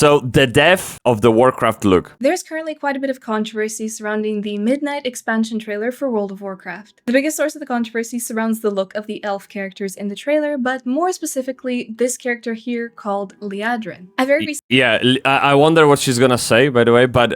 So the death of the Warcraft look. There's currently quite a bit of controversy surrounding the Midnight expansion trailer for World of Warcraft. The biggest source of the controversy surrounds the look of the elf characters in the trailer, but more specifically, this character here called Liadrin. I wonder what she's gonna say, by the way, but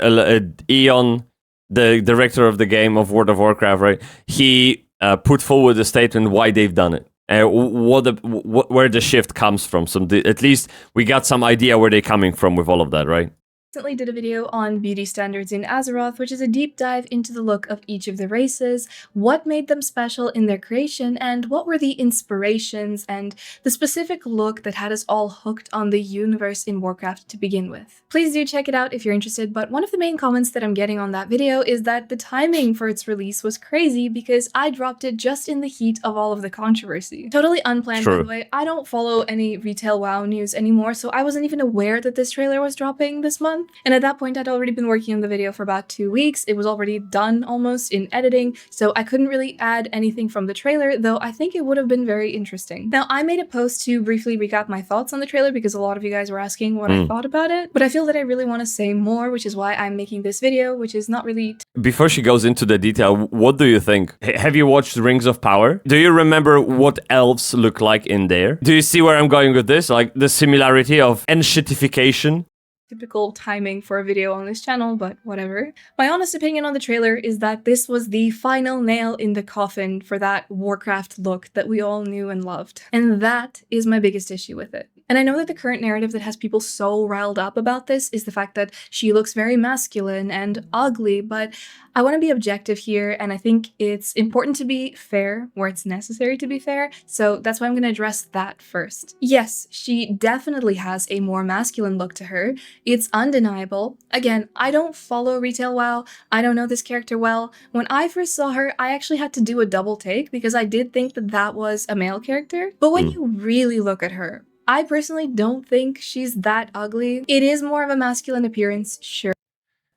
Eon, the director of the game of World of Warcraft, right, he put forward a statement why they've done it. Where the shift comes from. At least we got some idea where they're coming from with all of that, right? Recently did a video on beauty standards in Azeroth, which is a deep dive into the look of each of the races, what made them special in their creation, and what were the inspirations and the specific look that had us all hooked on the universe in Warcraft to begin with. Please do check it out if you're interested, but one of the main comments that I'm getting on that video is that the timing for its release was crazy because I dropped it just in the heat of all of the controversy. Totally unplanned, by the way. I don't follow any retail WoW news anymore, so I wasn't even aware that this trailer was dropping this month. And at that point, I'd already been working on the video for about 2 weeks. It was already done almost in editing, so I couldn't really add anything from the trailer, though I think it would have been very interesting. Now, I made a post to briefly recap my thoughts on the trailer because a lot of you guys were asking what I thought about it, but I feel that I really want to say more, which is why I'm making this video, which is not really... Before she goes into the detail, what do you think? Have you watched Rings of Power? Do you remember what elves look like in there? Do you see where I'm going with this? Like the similarity of enshittification? Typical timing for a video on this channel, but whatever. My honest opinion on the trailer is that this was the final nail in the coffin for that Warcraft look that we all knew and loved. And that is my biggest issue with it. And I know that the current narrative that has people so riled up about this is the fact that she looks very masculine and ugly, but I want to be objective here, and I think it's important to be fair where it's necessary to be fair, so that's why I'm going to address that first. Yes, she definitely has a more masculine look to her. It's undeniable. Again, I don't follow retail WoW. I don't know this character well. When I first saw her, I actually had to do a double take because I did think that that was a male character. But when you really look at her, I personally don't think she's that ugly. It is more of a masculine appearance, sure.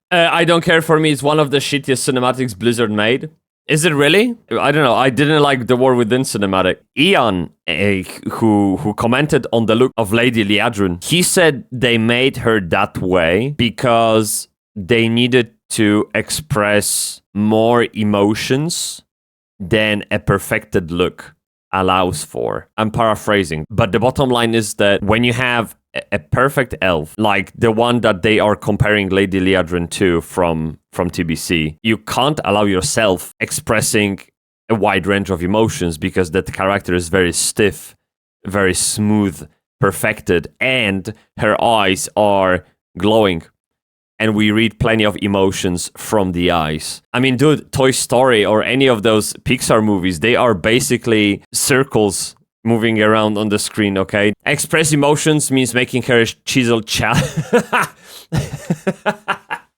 I don't care. For me, it's one of the shittiest cinematics Blizzard made. Is it really? I don't know. I didn't like the War Within cinematic. Eon, who commented on the look of Lady Liadrin, he said they made her that way because they needed to express more emotions than a perfected look allows for. I'm paraphrasing, but the bottom line is that when you have a perfect elf, like the one that they are comparing Lady Liadrin to from TBC, you can't allow yourself expressing a wide range of emotions because that character is very stiff, very smooth, perfected, and her eyes are glowing. And we read plenty of emotions from the eyes. I mean, dude, Toy Story or any of those Pixar movies, they are basically circles moving around on the screen, okay? Express emotions means making her a chiseled child.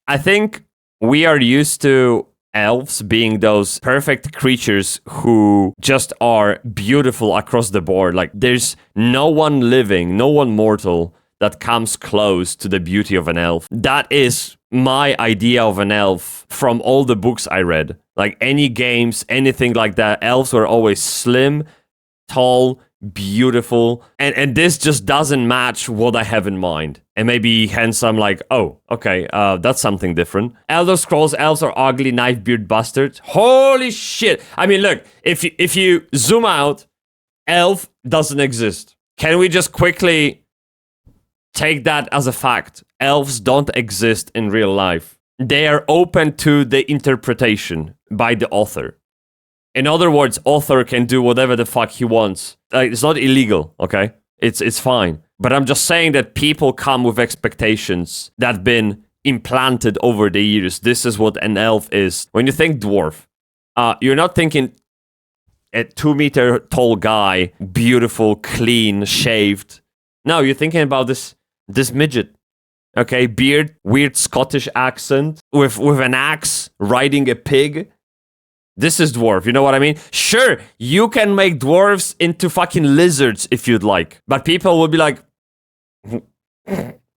I think we are used to elves being those perfect creatures who just are beautiful across the board. Like, there's no one living, no one mortal that comes close to the beauty of an elf. That is my idea of an elf from all the books I read. Like any games, anything like that, elves were always slim, tall, beautiful, and this just doesn't match what I have in mind. And maybe hence I'm like, oh, okay, that's something different. Elder Scrolls elves are ugly, knife beard bastards. Holy shit! I mean, look, if you zoom out, elf doesn't exist. Can we just quickly take that as a fact? Elves don't exist in real life. They are open to the interpretation by the author. In other words, author can do whatever the fuck he wants. It's not illegal, okay? It's fine. But I'm just saying that people come with expectations that have been implanted over the years. This is what an elf is. When you think dwarf, you're not thinking a 2-meter tall guy, beautiful, clean, shaved. No, you're thinking about this midget. Okay, beard, weird Scottish accent, with an axe, riding a pig. This is dwarf, you know what I mean? Sure, you can make dwarves into fucking lizards if you'd like. But people will be like,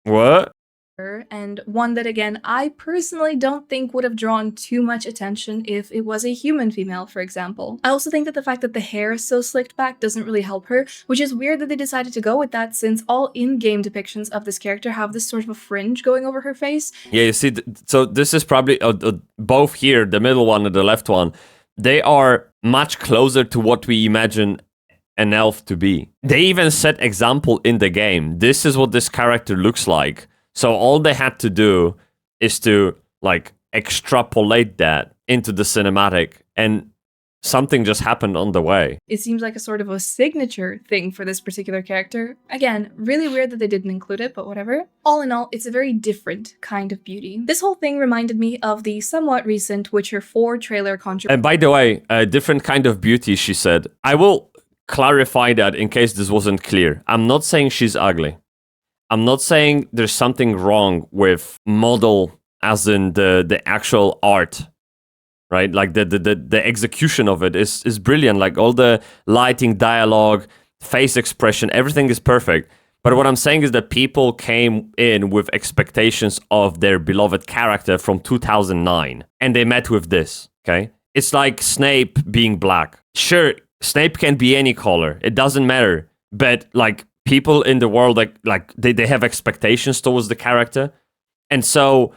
what? And and one that, again, I personally don't think would have drawn too much attention if it was a human female, for example. I also think that the fact that the hair is so slicked back doesn't really help her, which is weird that they decided to go with that since all in-game depictions of this character have this sort of a fringe going over her face. Yeah, you see, so this is probably both here, the middle one and the left one, they are much closer to what we imagine an elf to be. They even set example in the game. This is what this character looks like. So all they had to do is to like extrapolate that into the cinematic, and something just happened on the way. It seems like a sort of a signature thing for this particular character. Again, really weird that they didn't include it, but whatever. All in all, it's a very different kind of beauty. This whole thing reminded me of the somewhat recent Witcher 4 trailer controversy. And by the way, a different kind of beauty, she said. I will clarify that in case this wasn't clear. I'm not saying she's ugly. I'm not saying there's something wrong with model as in the actual art, right? Like the execution of it is brilliant. Like all the lighting, dialogue, face expression, everything is perfect. But what I'm saying is that people came in with expectations of their beloved character from 2009, and they met with this, okay? It's like Snape being black. Sure, Snape can be any color. It doesn't matter. But like people in the world, like they have expectations towards the character. And so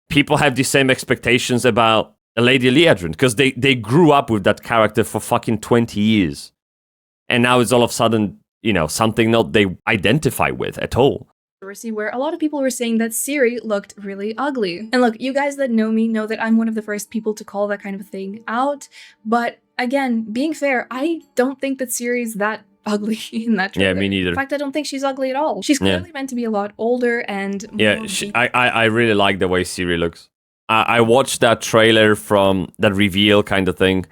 people have the same expectations about Lady Liadrin because they grew up with that character for fucking 20 years. And now it's all of a sudden, you know, something not they identify with at all. Where a lot of people were saying that Ciri looked really ugly. And look, you guys that know me know that I'm one of the first people to call that kind of thing out. But again, being fair, I don't think that Ciri's that ugly in that trailer. Yeah, me neither. In fact, I don't think she's ugly at all. She's clearly meant to be a lot older and more I really like the way Ciri looks. I watched that trailer from that reveal kind of thing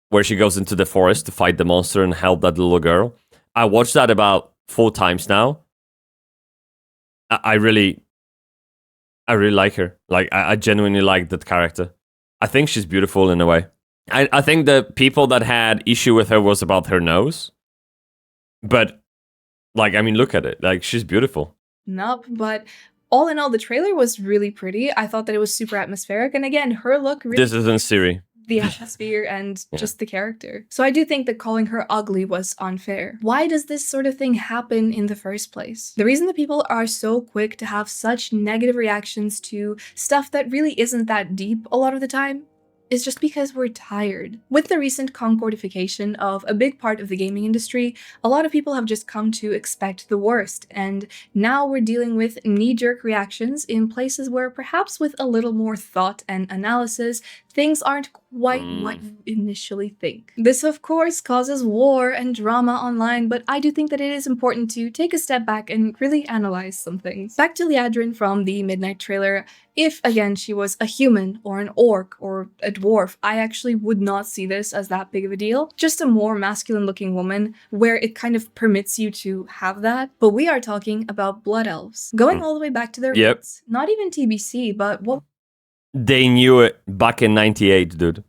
where she goes into the forest to fight the monster and help that little girl. I watched that about 4 times now. I really like her. Like, I genuinely like that character. I think she's beautiful in a way. I think the people that had issue with her was about her nose. But, like, I mean, look at it. Like, she's beautiful. Nope, but all in all, the trailer was really pretty. I thought that it was super atmospheric. And again, her look really... This isn't Ciri. The atmosphere and just the character. So I do think that calling her ugly was unfair. Why does this sort of thing happen in the first place? The reason that people are so quick to have such negative reactions to stuff that really isn't that deep a lot of the time is just because we're tired. With the recent concordification of a big part of the gaming industry, a lot of people have just come to expect the worst, and now we're dealing with knee-jerk reactions in places where perhaps with a little more thought and analysis, things aren't quite what you initially think. This, of course, causes war and drama online, but I do think that it is important to take a step back and really analyze some things. Back to Liadrin from the Midnight trailer. If, again, she was a human or an orc or a dwarf, I actually would not see this as that big of a deal. Just a more masculine-looking woman where it kind of permits you to have that. But we are talking about blood elves. Going all the way back to their roots, not even TBC, but what... They knew it back in 98, dude.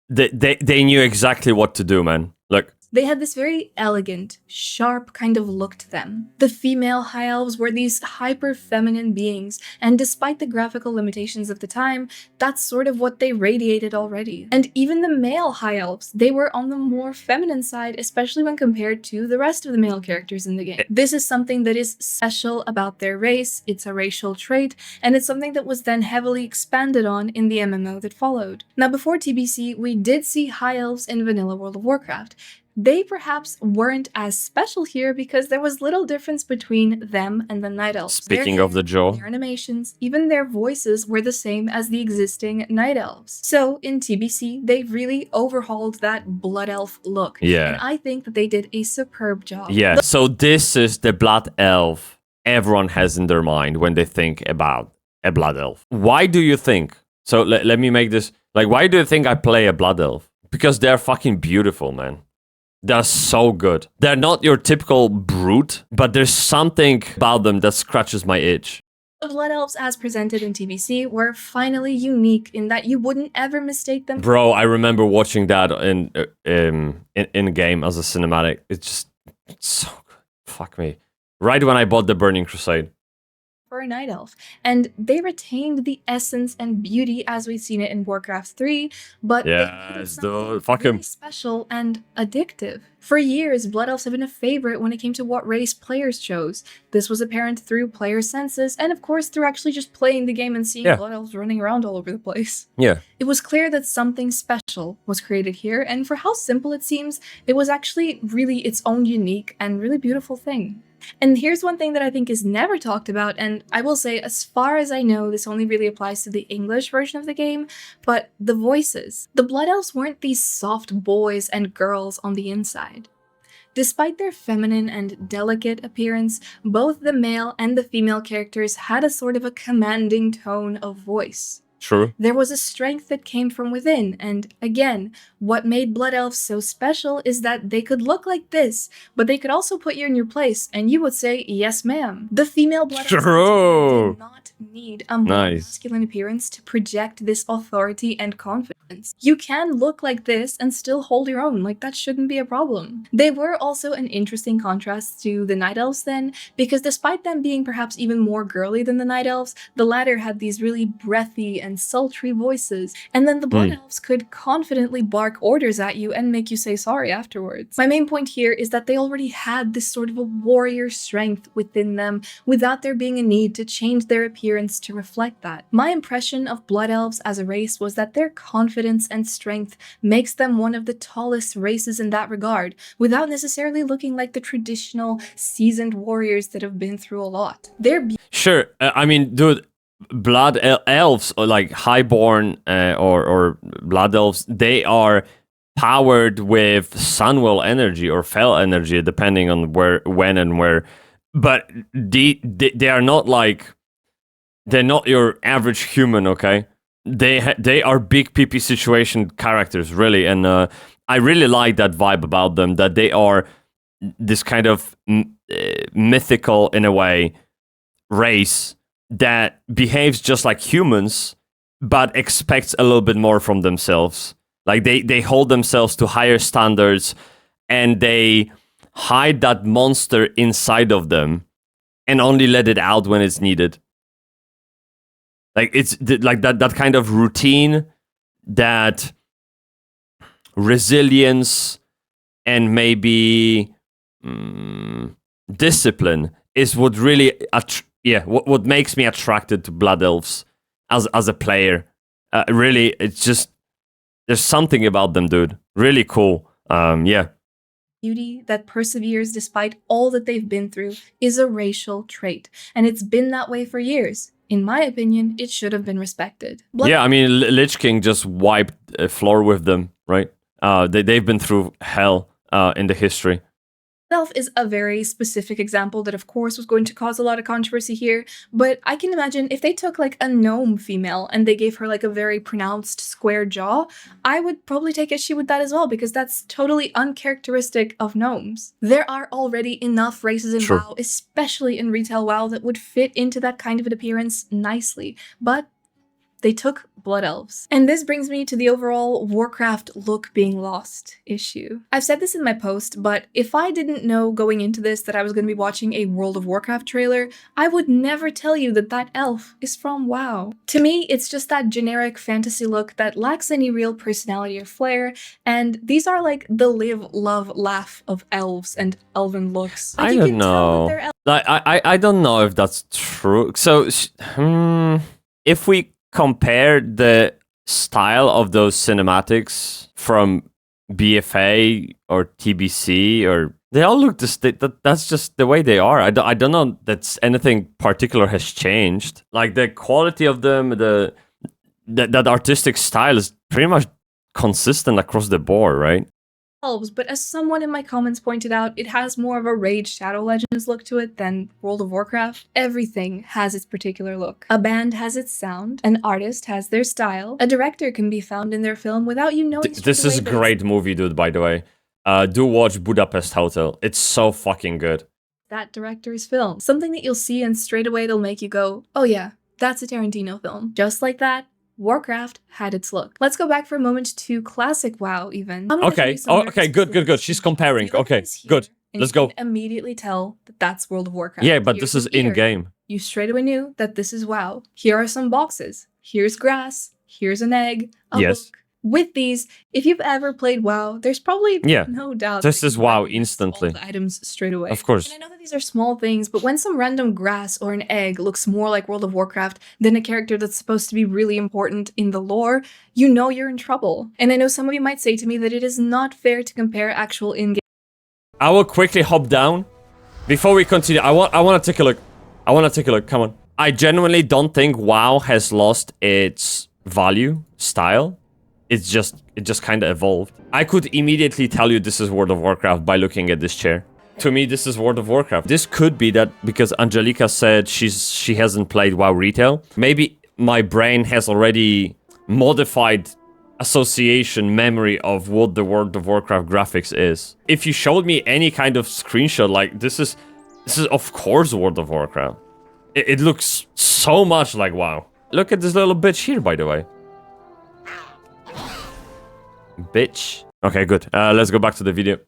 They knew exactly what to do, man. Look. They had this very elegant, sharp kind of look to them. The female high elves were these hyper-feminine beings, and despite the graphical limitations of the time, that's sort of what they radiated already. And even the male high elves, they were on the more feminine side, especially when compared to the rest of the male characters in the game. This is something that is special about their race, it's a racial trait, and it's something that was then heavily expanded on in the MMO that followed. Now, before TBC, we did see high elves in vanilla World of Warcraft. They perhaps weren't as special here because there was little difference between them and the Night Elves. Speaking of the jaw. Their animations, even their voices were the same as the existing Night Elves. So in TBC, they really overhauled that Blood Elf look. Yeah. And I think that they did a superb job. Yeah, so this is the Blood Elf everyone has in their mind when they think about a Blood Elf. Why do you think? So let me make this... Like, why do you think I play a Blood Elf? Because they're fucking beautiful, man. They're so good. They're not your typical brute, but there's something about them that scratches my itch. The Blood Elves as presented in TBC were finally unique in that you wouldn't ever mistake them. Bro, I remember watching that in game as a cinematic. It's so good. Fuck me. Right when I bought the Burning Crusade. for a night elf, and they retained the essence and beauty as we've seen it in Warcraft 3, but they made it something really special and addictive. For years, Blood Elves have been a favorite when it came to what race players chose. This was apparent through player census, and of course through actually just playing the game and seeing Blood Elves running around all over the place. Yeah. It was clear that something special was created here, and for how simple it seems, it was actually really its own unique and really beautiful thing. And here's one thing that I think is never talked about, and I will say, as far as I know, this only really applies to the English version of the game, but the voices. The Blood Elves weren't these soft boys and girls on the inside. Despite their feminine and delicate appearance, both the male and the female characters had a sort of a commanding tone of voice. True. There was a strength that came from within, and again, what made Blood Elves so special is that they could look like this, but they could also put you in your place, and you would say, yes ma'am. The female Blood Elves did not need a more masculine appearance to project this authority and confidence. You can look like this and still hold your own, like that shouldn't be a problem. They were also an interesting contrast to the Night Elves then, because despite them being perhaps even more girly than the Night Elves, the latter had these really breathy and sultry voices, and then the Blood Elves could confidently bark orders at you and make you say sorry afterwards. My main point here is that they already had this sort of a warrior strength within them without there being a need to change their appearance to reflect that. My impression of Blood Elves as a race was that their confidence and strength makes them one of the tallest races in that regard, without necessarily looking like the traditional seasoned warriors that have been through a lot. Sure, I mean, dude, Blood Elves, or like Highborn or Blood Elves, they are powered with Sunwell energy or Fel energy, depending on when and where. But they are not like, they're not your average human, okay? They are big PP situation characters, really, and I really like that vibe about them, that they are this kind of mythical, in a way, race that behaves just like humans, but expects a little bit more from themselves. Like they hold themselves to higher standards, and they hide that monster inside of them and only let it out when it's needed. Like it's like that kind of routine, that resilience, and maybe discipline is what really what makes me attracted to Blood Elves as a player. Really, it's just, there's something about them, dude. Really cool. Beauty that perseveres despite all that they've been through is a racial trait, and it's been that way for years. In my opinion, it should have been respected. I mean, Lich King just wiped a floor with them, right? They've been through hell in the history. Elf is a very specific example that of course was going to cause a lot of controversy here, but I can imagine if they took like a gnome female and they gave her like a very pronounced square jaw, I would probably take issue with that as well, because that's totally uncharacteristic of gnomes. There are already enough races in WoW, especially in retail WoW, that would fit into that kind of an appearance nicely, but they took Blood Elves. And this brings me to the overall Warcraft look being lost issue. I've said this in my post, but if I didn't know going into this that I was going to be watching a World of Warcraft trailer, I would never tell you that that elf is from WoW. To me, it's just that generic fantasy look that lacks any real personality or flair, and these are like the live, love, laugh of elves and elven looks. Like, I don't know. I don't know if that's true. So, if we compare the style of those cinematics from BFA or TBC, or they all look that's just the way they are. I don't know that anything particular has changed. Like the quality of them, that artistic style is pretty much consistent across the board, right? Elves, but as someone in my comments pointed out, it has more of a Raid Shadow Legends look to it than World of Warcraft. Everything has its particular look. A band has its sound, an artist has their style, a director can be found in their film without you knowing. This is a great movie, dude, by the way. Do watch Budapest Hotel. It's so fucking good. That director's film. Something that you'll see and straight away it'll make you go, oh yeah, that's a Tarantino film. Just like that, Warcraft had its look. Let's go back for a moment to classic WoW even. Okay, good. She's comparing. Okay, good. Let's go. You can immediately tell that that's World of Warcraft. Yeah, but this is in-game. you straight away knew that this is WoW. Here are some boxes. Here's grass. Here's an egg. A Yes. book. With these, if you've ever played WoW, there's probably no doubt This that is you WoW recognize instantly. all the items straight away. Of course. And I know that these are small things, but when some random grass or an egg looks more like World of Warcraft than a character that's supposed to be really important in the lore, you know you're in trouble. And I know some of you might say to me that it is not fair to compare actual in-game. I will quickly hop down. Before we continue, I want to take a look. I want to take a look. Come on. I genuinely don't think WoW has lost its value, style. It just kind of evolved. I could immediately tell you this is World of Warcraft by looking at this chair. To me, this is World of Warcraft. This could be that because Angelica said she hasn't played WoW retail. Maybe my brain has already modified association memory of what the World of Warcraft graphics is. If you showed me any kind of screenshot like this is of course World of Warcraft. It looks so much like WoW. Look at this little bitch here, by the way. Bitch. Okay, good. Let's go back to the video.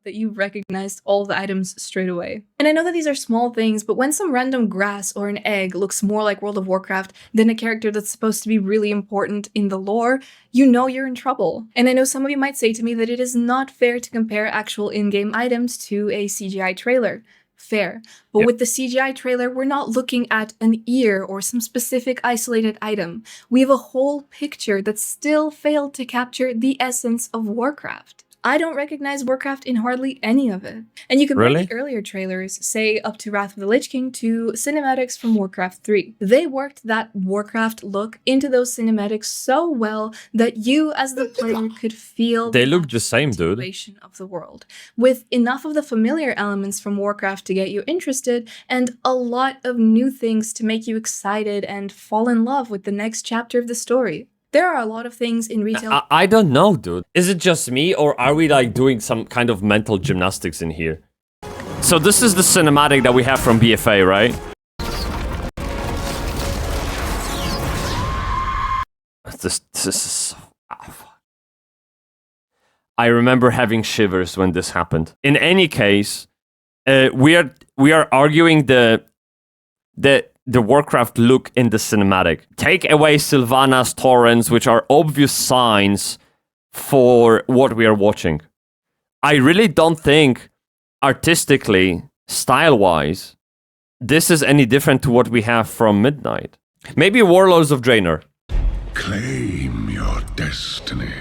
That you recognized all the items straight away. And I know that these are small things, but when some random grass or an egg looks more like World of Warcraft than a character that's supposed to be really important in the lore, you know you're in trouble. And I know some of you might say to me that it is not fair to compare actual in-game items to a CGI trailer. Fair. But with the CGI trailer, we're not looking at an ear or some specific isolated item. We have a whole picture that still failed to capture the essence of Warcraft. I don't recognize Warcraft in hardly any of it. And you compare Really? the earlier trailers, say up to Wrath of the Lich King, to cinematics from Warcraft 3. They worked that Warcraft look into those cinematics so well that you as the player could feel They look the same, dude. continuation of the world, with enough of the familiar elements from Warcraft to get you interested, and a lot of new things to make you excited and fall in love with the next chapter of the story. There are a lot of things in retail. I don't know, dude. Is it just me, or are we like doing some kind of mental gymnastics in here? So this is the cinematic that we have from BFA, right? This is so... I remember having shivers when this happened. In any case, we are arguing the Warcraft look in the cinematic. Take away Sylvanas torrents, which are obvious signs for what we are watching. I really don't think artistically, style-wise, this is any different to what we have from Midnight. Maybe Warlords of Draenor. Claim your destiny.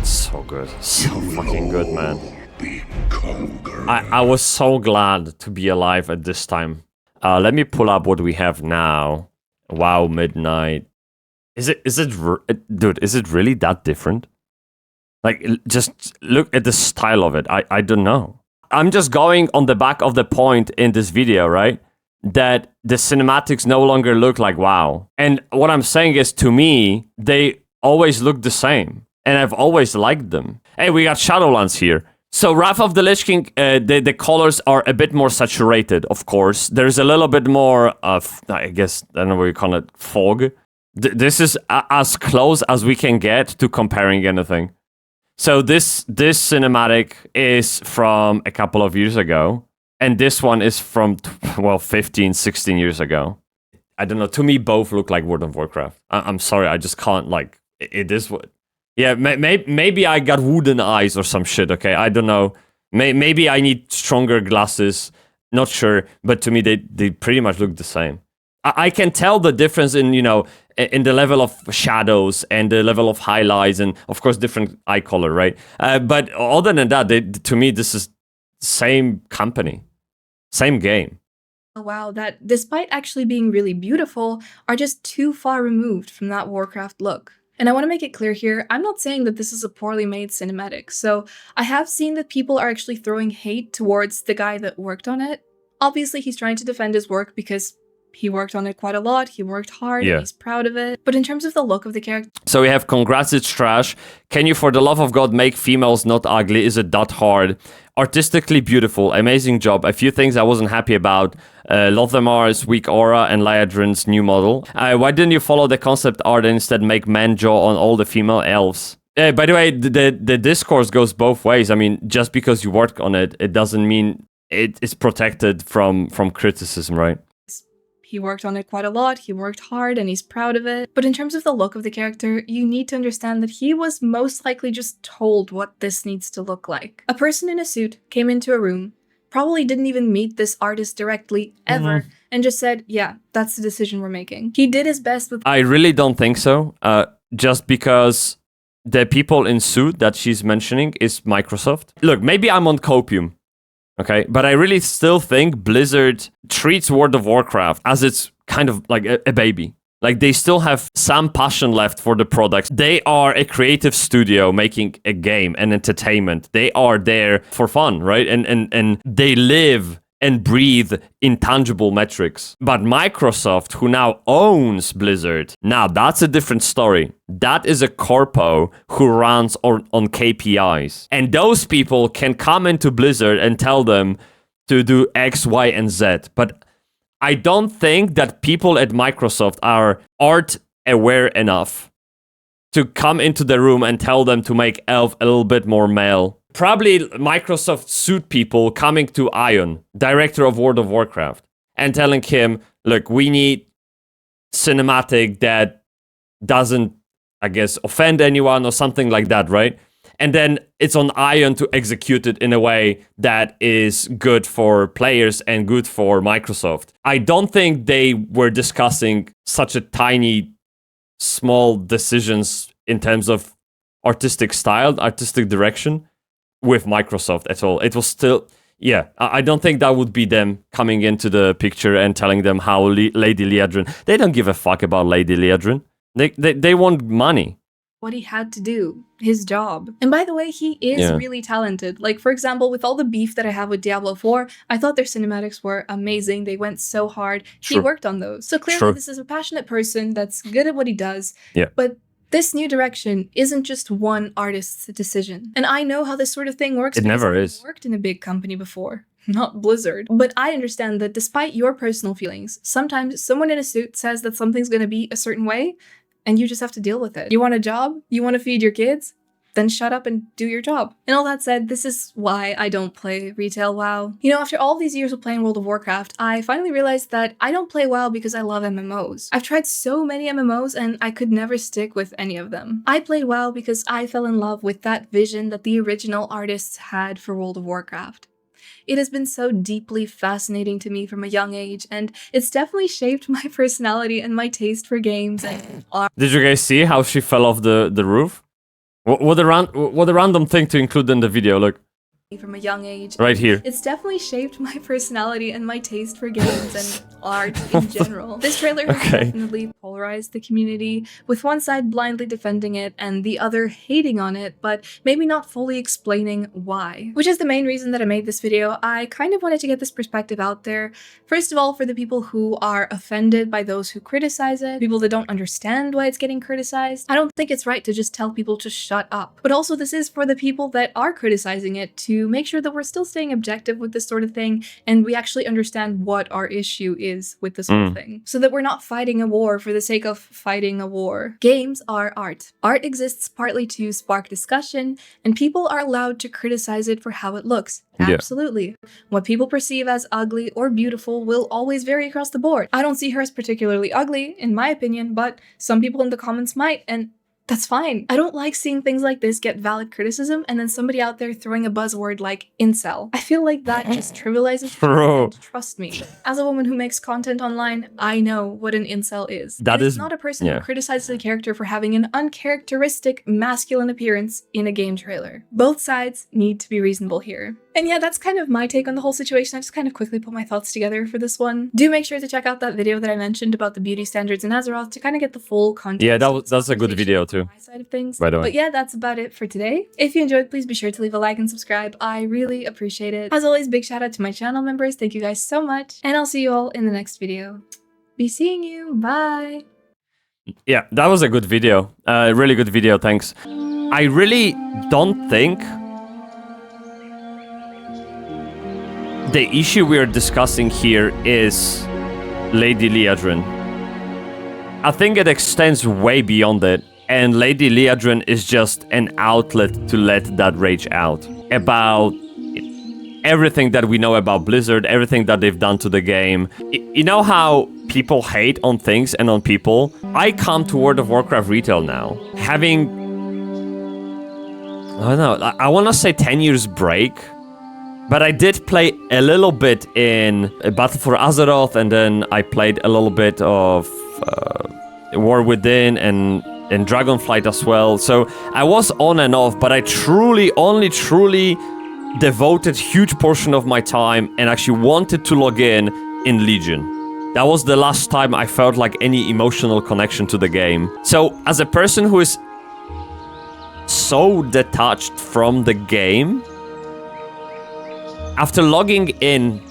So good. So fucking good, man. The conqueror. I was so glad to be alive at this time. Let me pull up what we have now. WoW Midnight. Dude, is it really that different? Like, just look at the style of it. I don't know. I'm just going on the back of the point in this video, right? That the cinematics no longer look like WoW. And what I'm saying is, to me, they always look the same. And I've always liked them. Hey, we got Shadowlands here. So Wrath of the Lich King, the colors are a bit more saturated, of course. There's a little bit more of, I guess, I don't know what you call it, fog. This is as close as we can get to comparing anything. So this cinematic is from a couple of years ago. And this one is from, 15, 16 years ago. I don't know, to me both look like World of Warcraft. I'm sorry, I just can't, like, it is what... Yeah, maybe I got wooden eyes or some shit, okay? I don't know. Maybe I need stronger glasses. Not sure. But to me, they pretty much look the same. I can tell the difference in, in the level of shadows and the level of highlights and, of course, different eye color, right? But other than that, to me, this is same company. Same game. WoW that, despite actually being really beautiful, are just too far removed from that Warcraft look. And I want to make it clear here, I'm not saying that this is a poorly made cinematic, so I have seen that people are actually throwing hate towards the guy that worked on it. Obviously, he's trying to defend his work because he worked on it quite a lot, he worked hard, and he's proud of it. But in terms of the look of the character... So we have congrats, it's trash. Can you, for the love of God, make females not ugly? Is it that hard? Artistically beautiful, amazing job. A few things I wasn't happy about. Lothamar's weak aura and Liadrin's new model. Why didn't you follow the concept art and instead make man jaw on all the female elves? By the way, the discourse goes both ways. I mean, just because you work on it, it doesn't mean it is protected from criticism, right? He worked on it quite a lot, he worked hard, and he's proud of it. But in terms of the look of the character, you need to understand that he was most likely just told what this needs to look like. A person in a suit came into a room, probably didn't even meet this artist directly, ever, and just said, yeah, that's the decision we're making. He did his best with— I really don't think so. Just because the people in suit that she's mentioning is Microsoft. Look, maybe I'm on copium. Okay, but I really still think Blizzard treats World of Warcraft as it's kind of like a baby. Like, they still have some passion left for the product. They are a creative studio making a game and entertainment. They are there for fun, right? And they live and breathe intangible metrics. But Microsoft, who now owns Blizzard, now that's a different story. That is a corpo who runs on KPIs. And those people can come into Blizzard and tell them to do X, Y, and Z. But I don't think that people at Microsoft are art aware enough to come into the room and tell them to make Elf a little bit more male. Probably Microsoft suit people coming to Ion, director of World of Warcraft, and telling him, look, we need cinematic that doesn't, I guess, offend anyone or something like that, right? And then it's on Ion to execute it in a way that is good for players and good for Microsoft. I don't think they were discussing such a tiny, small decisions in terms of artistic style, artistic direction with Microsoft at all. It was still, yeah, I don't think that would be them coming into the picture and telling them how Lady Liadrin, they don't give a fuck about Lady Liadrin. They want money. What he had to do, his job. And by the way, he is really talented. Like, for example, with all the beef that I have with Diablo 4, I thought their cinematics were amazing. They went so hard. He worked on those. So clearly this is a passionate person that's good at what he does. Yeah. But this new direction isn't just one artist's decision. And I know how this sort of thing works. It never is. I've worked in a big company before. Not Blizzard. But I understand that despite your personal feelings, sometimes someone in a suit says that something's going to be a certain way, and you just have to deal with it. You want a job? You want to feed your kids? Then shut up and do your job. And all that said, this is why I don't play retail WoW. You know, after all these years of playing World of Warcraft, I finally realized that I don't play WoW because I love MMOs. I've tried so many MMOs and I could never stick with any of them. I played WoW because I fell in love with that vision that the original artists had for World of Warcraft. It has been so deeply fascinating to me from a young age, and it's definitely shaped my personality and my taste for games and art. Did you guys see how she fell off the roof? What a random thing to include in the video, look. From a young age. Right here. It's definitely shaped my personality and my taste for games and art in general. This trailer has definitely polarized the community, with one side blindly defending it and the other hating on it, but maybe not fully explaining why. Which is the main reason that I made this video. I kind of wanted to get this perspective out there. First of all, for the people who are offended by those who criticize it, people that don't understand why it's getting criticized. I don't think it's right to just tell people to shut up. But also this is for the people that are criticizing it to make sure that we're still staying objective with this sort of thing and we actually understand what our issue is with this whole thing. So that we're not fighting a war for the sake of fighting a war. Games are art. Art exists partly to spark discussion, and people are allowed to criticize it for how it looks. Absolutely. What people perceive as ugly or beautiful will always vary across the board. I don't see her as particularly ugly, in my opinion, but some people in the comments might, and that's fine. I don't like seeing things like this get valid criticism and then somebody out there throwing a buzzword like incel. I feel like that just trivializes content. Trust me. As a woman who makes content online, I know what an incel is. That is not a person who criticizes a character for having an uncharacteristic masculine appearance in a game trailer. Both sides need to be reasonable here. And yeah, that's kind of my take on the whole situation. I just kind of quickly put my thoughts together for this one. Do make sure to check out that video that I mentioned about the beauty standards in Azeroth to kind of get the full context. Yeah, that's a good video too. My side of things. By the way. But yeah, that's about it for today. If you enjoyed, please be sure to leave a like and subscribe. I really appreciate it. As always, big shout out to my channel members. Thank you guys so much. And I'll see you all in the next video. Be seeing you. Bye. Yeah, that was a good video. Really good video. Thanks. I really don't think the issue we are discussing here is Lady Liadrin. I think it extends way beyond it, and Lady Liadrin is just an outlet to let that rage out about everything that we know about Blizzard, everything that they've done to the game. You know how people hate on things and on people, I come to World of Warcraft retail now, having, I don't know, I want to say 10 years break, but I did play a little bit in Battle for Azeroth, and then I played a little bit of War Within and Dragonflight as well. So I was on and off, but I truly devoted huge portion of my time and actually wanted to log in Legion. That was the last time I felt like any emotional connection to the game. So as a person who is so detached from the game, after logging in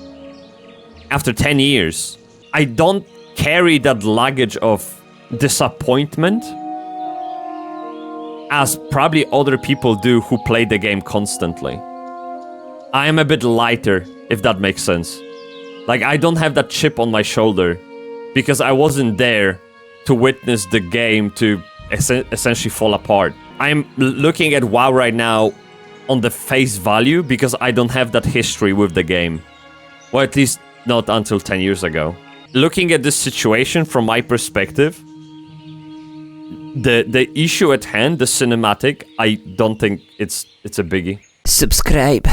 after 10 years, I don't carry that luggage of disappointment as probably other people do who play the game constantly. I am a bit lighter, if that makes sense. Like, I don't have that chip on my shoulder because I wasn't there to witness the game to essentially fall apart. I'm looking at WoW right now on the face value because I don't have that history with the game. Well, at least not until 10 years ago. Looking at this situation from my perspective, the issue at hand, the cinematic, I don't think it's a biggie. Subscribe.